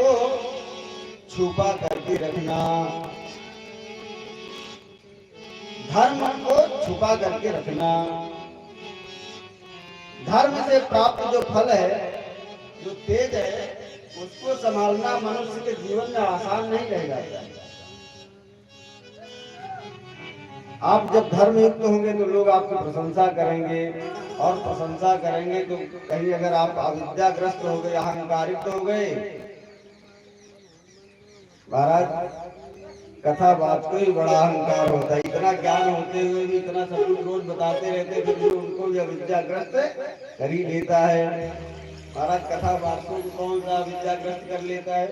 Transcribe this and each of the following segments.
को छुपा करके रखना, धर्म को छुपा करके रखना। धर्म से प्राप्त जो फल है, जो तेज है, उसको संभालना मनुष्य के जीवन में आसान नहीं रह जाता है। आप जब धर्म युक्त होंगे तो लोग आपकी प्रशंसा करेंगे, और प्रशंसा करेंगे तो कहीं अगर आप अविद्याग्रस्त हो गए, अहंकारित हो गए। महाराज कथा बात को ही बड़ा अहंकार होता है, इतना ज्ञान होते हुए भी इतना सब कुछ रोज बताते रहते, फिर भी उनको भी अविद्याग्रस्त कर ही लेता है। महाराज कथा बात को कौन सा अविद्याग्रस्त कर लेता है?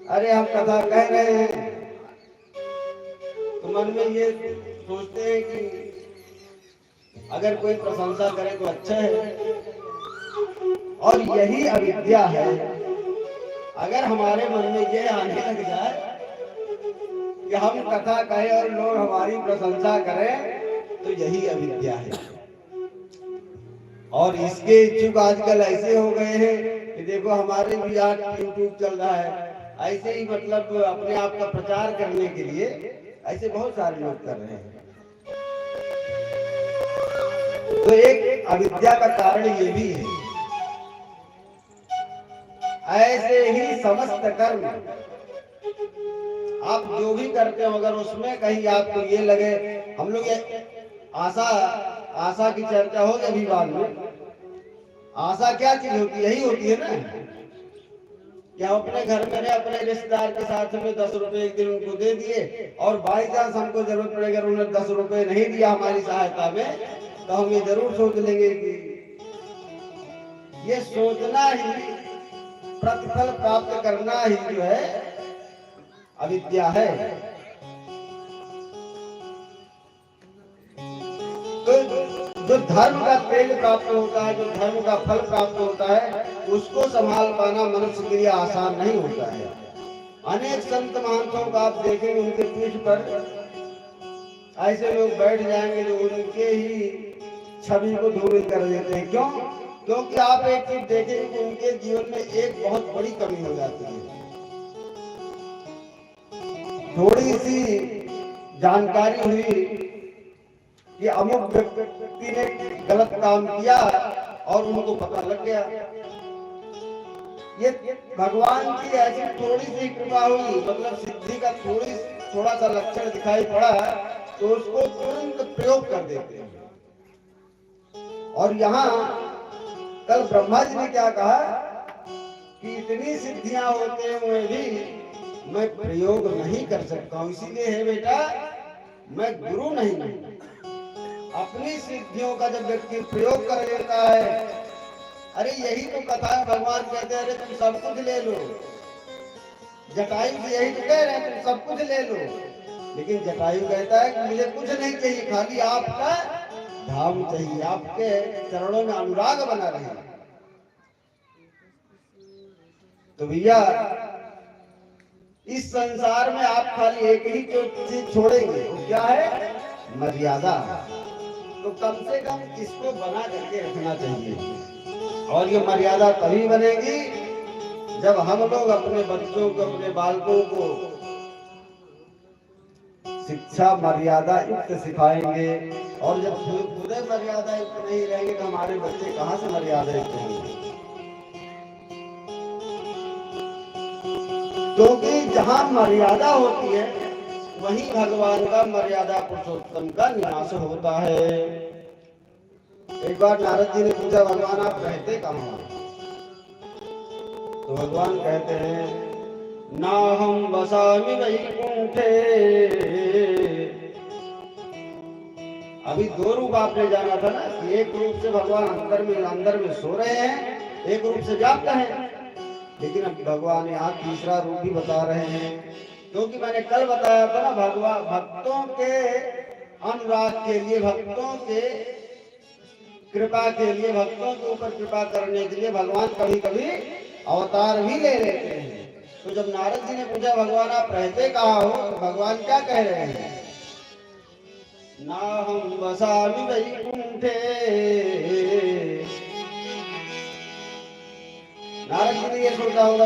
अरे हम कथा कह रहे हैं तो मन में ये सोचते हैं कि अगर कोई प्रशंसा करे तो अच्छा है, और यही अविद्या है। अगर हमारे मन में ये आने लग जाए कि हम कथा कहें और लोग हमारी प्रशंसा करें, तो यही अविद्या है। और इसके इच्छुक आजकल ऐसे हो गए हैं कि देखो हमारे भी आज यूट्यूब चल रहा है, ऐसे ही मतलब अपने आप का प्रचार करने के लिए ऐसे बहुत सारे लोग कर रहे हैं। तो एक अविद्या का कारण ये भी है। ऐसे ही समस्त कर्म आप जो भी करते हो, अगर उसमें कहीं आपको ये लगे, हम लोग ये आशा की चर्चा हो अभी बाद में। आशा क्या चीज होती है? यही होती है ना कि हम अपने घर में अपने रिश्तेदार के साथ में 10 रुपए एक दिन उनको दे दिए, और बाई चांस हमको जरूरत पड़ेगा उन्होंने 10 रुपए नहीं दिया हमारी सहायता में, तो हम ये जरूर सोच लेंगे कि ये सोचना ही, प्रतिफल प्राप्त करना ही जो है अविद्या है। तो जो धर्म का तेज प्राप्त होता है, जो धर्म का फल प्राप्त होता है, उसको संभाल पाना मनुष्य के लिए आसान नहीं होता है। अनेक संत महात्माओं को आप देखेंगे, उनके पीठ पर ऐसे लोग बैठ जाएंगे जो उनके ही छवि को धूमिल कर देते हैं। क्यों? क्योंकि आप एक चीज देखेंगे कि उनके जीवन में एक बहुत बड़ी कमी हो जाती है। थोड़ी सी जानकारी हुई कि अमुक व्यक्ति ने गलत काम किया और उनको पता लग गया, ये भगवान की ऐसी थोड़ी सी कृपा हुई, मतलब सिद्धि का थोड़ा सा लक्षण दिखाई पड़ा, तो उसको तुरंत प्रयोग कर देते हैं। और यहाँ कल ब्रह्मा जी ने क्या कहा कि इतनी सिद्धियां होते हुए भी मैं प्रयोग नहीं कर सकता हूं, इसीलिए है बेटा मैं गुरु नहीं हूं। अपनी सिद्धियों का जब व्यक्ति प्रयोग कर लेता है, अरे यही तो कथा है। भगवान कहते हैं अरे तुम सब कुछ ले लो, जटायु से यही तो कह रहे हैं तुम सब कुछ ले लो, लेकिन जटायु कहता है कि मुझे कुछ नहीं चाहिए, खाली आपका धाम चाहिए, आपके चरणों में अनुराग बना रहे। तो भैया इस संसार में आप खाली एक ही चीज छोड़ेंगे, वो क्या है? मर्यादा। तो कम से कम इसको बना करके रखना चाहिए। और ये मर्यादा तभी बनेगी जब हम लोग अपने बच्चों को, अपने बालकों को शिक्षा मर्यादा युक्त सिखाएंगे। और जब खुद मर्यादा युक्त नहीं रहेंगे तो हमारे बच्चे कहाँ से मर्यादा युक्त होंगे? क्योंकि जहां मर्यादा होती है वहीं भगवान का, मर्यादा पुरुषोत्तम का निवास होता है। एक बार नारद जी ने पूछा, भगवान आप रहते कहाँ? तो भगवान कहते हैं ना हम वसामि वैकुंठे। अभी दो रूप आपने जाना था ना, एक रूप से भगवान अंदर में सो रहे हैं, एक रूप से व्याप्त हैं। लेकिन अब भगवान यहाँ तीसरा रूप भी बता रहे हैं, क्योंकि मैंने कल बताया था ना, भगवान भक्तों के अनुराग के लिए, भक्तों के कृपा के लिए, भक्तों के ऊपर कृपा करने के लिए भगवान कभी कभी अवतार भी ले लेते हैं। तो जब नारद जी ने पूछा भगवान आप रहते कहाँ हो, तो भगवान क्या कह रहे हैं? ना हम वसामि वैकुंठे। नारद जी ने ये सोचा होगा